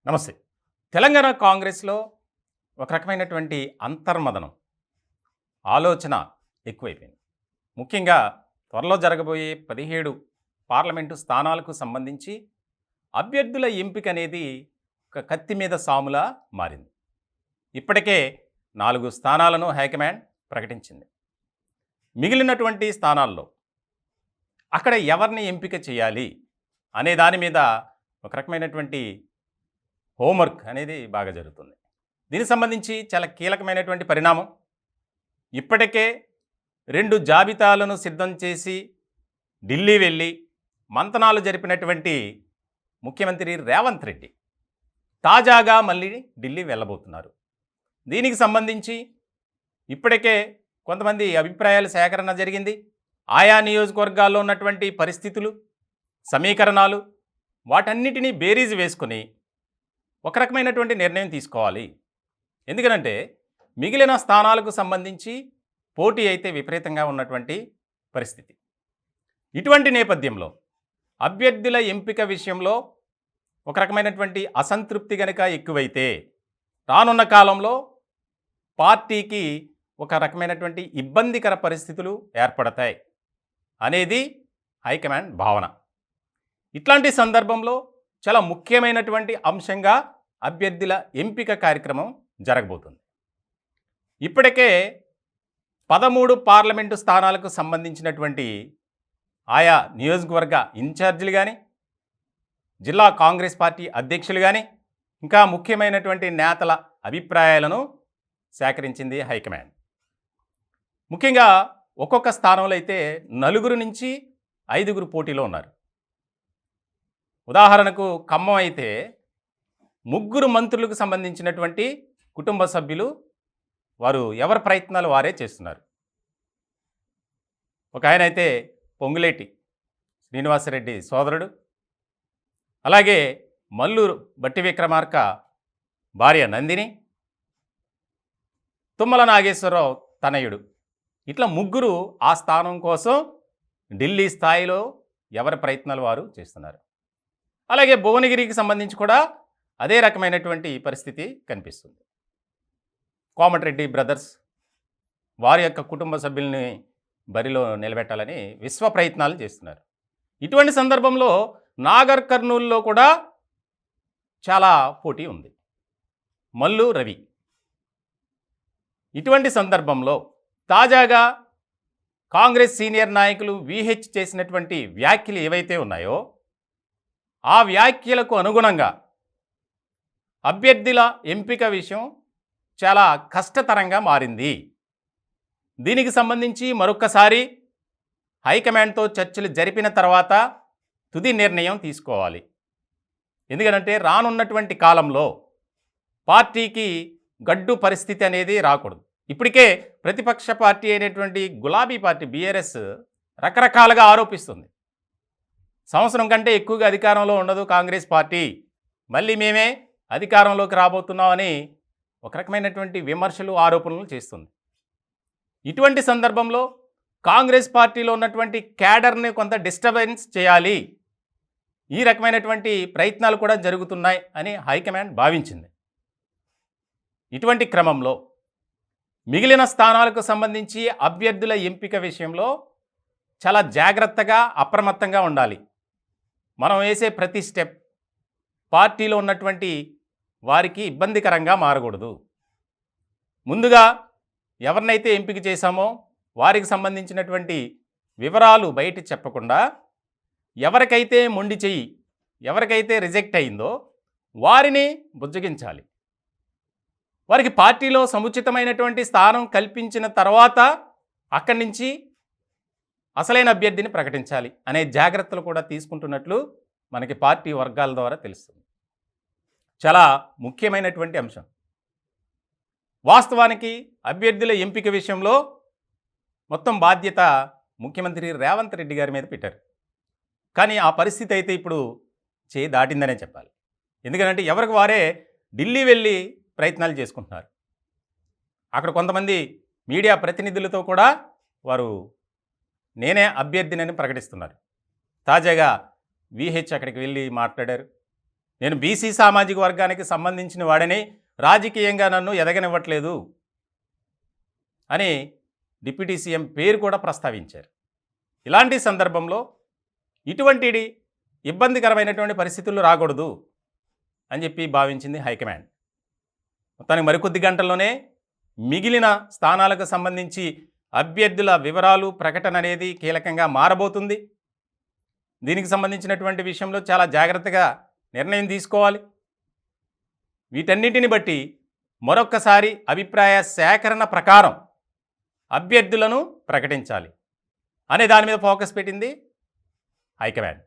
నమస్తే. తెలంగాణ కాంగ్రెస్‌లో ఒక రకమైనటువంటి అంతర్మదనం, ఆలోచన ఎక్కువైపోయింది. ముఖ్యంగా త్వరలో జరగబోయే 17 పార్లమెంటు స్థానాలకు సంబంధించి అభ్యర్థుల ఎంపిక అనేది ఒక కత్తి మీద సాములా మారింది. ఇప్పటికే 4 స్థానాలను హైకమాండ్ ప్రకటించింది. మిగిలినటువంటి స్థానాల్లో అక్కడ ఎవరిని ఎంపిక చేయాలి అనే దాని మీద ఒక రకమైనటువంటి హోంవర్క్ అనేది బాగా జరుగుతుంది. దీనికి సంబంధించి చాలా కీలకమైనటువంటి పరిణామం. ఇప్పటికే 2 జాబితాలను సిద్ధం చేసి ఢిల్లీ వెళ్ళి మంతనాలు జరిపినటువంటి ముఖ్యమంత్రి రేవంత్ రెడ్డి తాజాగా మళ్ళీ ఢిల్లీ వెళ్ళబోతున్నారు. దీనికి సంబంధించి ఇప్పటికే కొంతమంది అభిప్రాయాల సేకరణ జరిగింది. ఆయా నియోజకవర్గాల్లో ఉన్నటువంటి పరిస్థితులు, సమీకరణాలు వాటన్నిటినీ బేరీజు వేసుకొని ఒక రకమైనటువంటి నిర్ణయం తీసుకోవాలి. ఎందుకనంటే మిగిలిన స్థానాలకు సంబంధించి పోటీ అయితే విపరీతంగా ఉన్నటువంటి పరిస్థితి. ఇటువంటి నేపథ్యంలో అభ్యర్థుల ఎంపిక విషయంలో ఒక రకమైనటువంటి అసంతృప్తి గనుక ఎక్కువైతే రానున్న కాలంలో పార్టీకి ఒక రకమైనటువంటి ఇబ్బందికర పరిస్థితులు ఏర్పడతాయి అనేది హైకమాండ్ భావన. ఇట్లాంటి సందర్భంలో చాలా ముఖ్యమైనటువంటి అంశంగా అభ్యర్థుల ఎంపిక కార్యక్రమం జరగబోతుంది. ఇప్పటికే 13 పార్లమెంటు స్థానాలకు సంబంధించినటువంటి ఆయా నియోజకవర్గ ఇన్ఛార్జీలు కానీ, జిల్లా కాంగ్రెస్ పార్టీ అధ్యక్షులు కానీ, ఇంకా ముఖ్యమైనటువంటి నేతల అభిప్రాయాలను సేకరించింది హైకమాండ్. ముఖ్యంగా ఒక్కొక్క స్థానంలో అయితే 4 నుంచి 5 పోటీలో ఉన్నారు. ఉదాహరణకు ఖమ్మం అయితే 3 మంత్రులకు సంబంధించినటువంటి కుటుంబ సభ్యులు వారు ఎవరి ప్రయత్నాలు వారే చేస్తున్నారు. ఒక ఆయన అయితే పొంగులేటి శ్రీనివాసరెడ్డి సోదరుడు, అలాగే మల్లూరు బట్టి విక్రమార్క భార్య నందిని, తుమ్మల నాగేశ్వరరావు తనయుడు, ఇట్లా 3 ఆ స్థానం కోసం ఢిల్లీ స్థాయిలో ఎవరి ప్రయత్నాలు వారు చేస్తున్నారు. అలాగే భువనగిరికి సంబంధించి కూడా అదే రకమైనటువంటి పరిస్థితి కనిపిస్తుంది. కోమటిరెడ్డి బ్రదర్స్ వారి యొక్క కుటుంబ సభ్యుల్ని బరిలో నిలబెట్టాలని విశ్వ ప్రయత్నాలు చేస్తున్నారు. ఇటువంటి సందర్భంలో నాగర్ కర్నూలులో కూడా చాలా పోటీ ఉంది. మల్లు రవి. ఇటువంటి సందర్భంలో తాజాగా కాంగ్రెస్ సీనియర్ నాయకులు విహెచ్ చేసినటువంటి వ్యాఖ్యలు ఏవైతే ఉన్నాయో ఆ వ్యాఖ్యలకు అనుగుణంగా అభ్యర్థుల ఎంపిక విషయం చాలా కష్టతరంగా మారింది. దీనికి సంబంధించి మరొక్కసారి హైకమాండ్తో చర్చలు జరిపిన తర్వాత తుది నిర్ణయం తీసుకోవాలి. ఎందుకంటే రానున్నటువంటి కాలంలో పార్టీకి గడ్డు పరిస్థితి అనేది రాకూడదు. ఇప్పటికే ప్రతిపక్ష పార్టీ అయినటువంటి గులాబీ పార్టీ బీఆర్ఎస్ రకరకాలుగా ఆరోపిస్తుంది. సంవత్సరం కంటే ఎక్కువగా అధికారంలో ఉండదు కాంగ్రెస్ పార్టీ, మళ్ళీ మేమే అధికారంలోకి రాబోతున్నామని ఒక రకమైనటువంటి విమర్శలు, ఆరోపణలు చేస్తుంది. ఇటువంటి సందర్భంలో కాంగ్రెస్ పార్టీలో ఉన్నటువంటి క్యాడర్ని కొంత డిస్టర్బెన్స్ చేయాలి, ఈ రకమైనటువంటి ప్రయత్నాలు కూడా జరుగుతున్నాయి అని హైకమాండ్ భావించింది. ఇటువంటి క్రమంలో మిగిలిన స్థానాలకు సంబంధించి అభ్యర్థుల ఎంపిక విషయంలో చాలా జాగ్రత్తగా, అప్రమత్తంగా ఉండాలి. మనం వేసే ప్రతి స్టెప్ పార్టీలో ఉన్నటువంటి వారికి ఇబ్బందికరంగా మారకూడదు. ముందుగా ఎవరినైతే ఎంపిక చేశామో వారికి సంబంధించినటువంటి వివరాలు బయట చెప్పకుండా ఎవరికైతే మొండి చెయ్యి, ఎవరికైతే రిజెక్ట్ అయిందో వారిని బుజ్జగించాలి. వారికి పార్టీలో సముచితమైనటువంటి స్థానం కల్పించిన తర్వాత అక్కడి నుంచి అసలైన అభ్యర్థిని ప్రకటించాలి అనే జాగ్రత్తలు కూడా తీసుకుంటున్నట్లు మనకి పార్టీ వర్గాల ద్వారా తెలుస్తుంది. చాలా ముఖ్యమైనటువంటి అంశం. వాస్తవానికి అభ్యర్థుల ఎంపిక విషయంలో మొత్తం బాధ్యత ముఖ్యమంత్రి రేవంత్ రెడ్డి గారి మీద పెట్టారు. కానీ ఆ పరిస్థితి అయితే ఇప్పుడు చేయి దాటిందనే చెప్పాలి. ఎందుకంటే ఎవరికి వారే ఢిల్లీ వెళ్ళి ప్రయత్నాలు చేసుకుంటున్నారు. అక్కడ కొంతమంది మీడియా ప్రతినిధులతో కూడా వారు నేనే అభ్యర్థినని ప్రకటిస్తున్నారు. తాజాగా విహెచ్ అక్కడికి వెళ్ళి మాట్లాడారు. నేను బీసీ సామాజిక వర్గానికి సంబంధించిన వాడిని, రాజకీయంగా నన్ను ఎదగనివ్వట్లేదు అని డిప్యూటీ సీఎం పేరు కూడా ప్రస్తావించారు. ఇలాంటి సందర్భంలో ఇటువంటి ఇబ్బందికరమైనటువంటి పరిస్థితులు రాకూడదు అని చెప్పి భావించింది హైకమాండ్. మొత్తానికి మరికొద్ది గంటల్లోనే మిగిలిన స్థానాలకు సంబంధించి అభ్యర్థుల వివరాలు ప్రకటన అనేది కీలకంగా మారబోతుంది. దీనికి సంబంధించినటువంటి విషయంలో చాలా జాగ్రత్తగా నిర్ణయం తీసుకోవాలి. వీటన్నిటిని బట్టి మరొక్కసారి అభిప్రాయ సేకరణ ప్రకారం అభ్యర్థులను ప్రకటించాలి అనే దాని మీద ఫోకస్ పెట్టింది హైకమాండ్.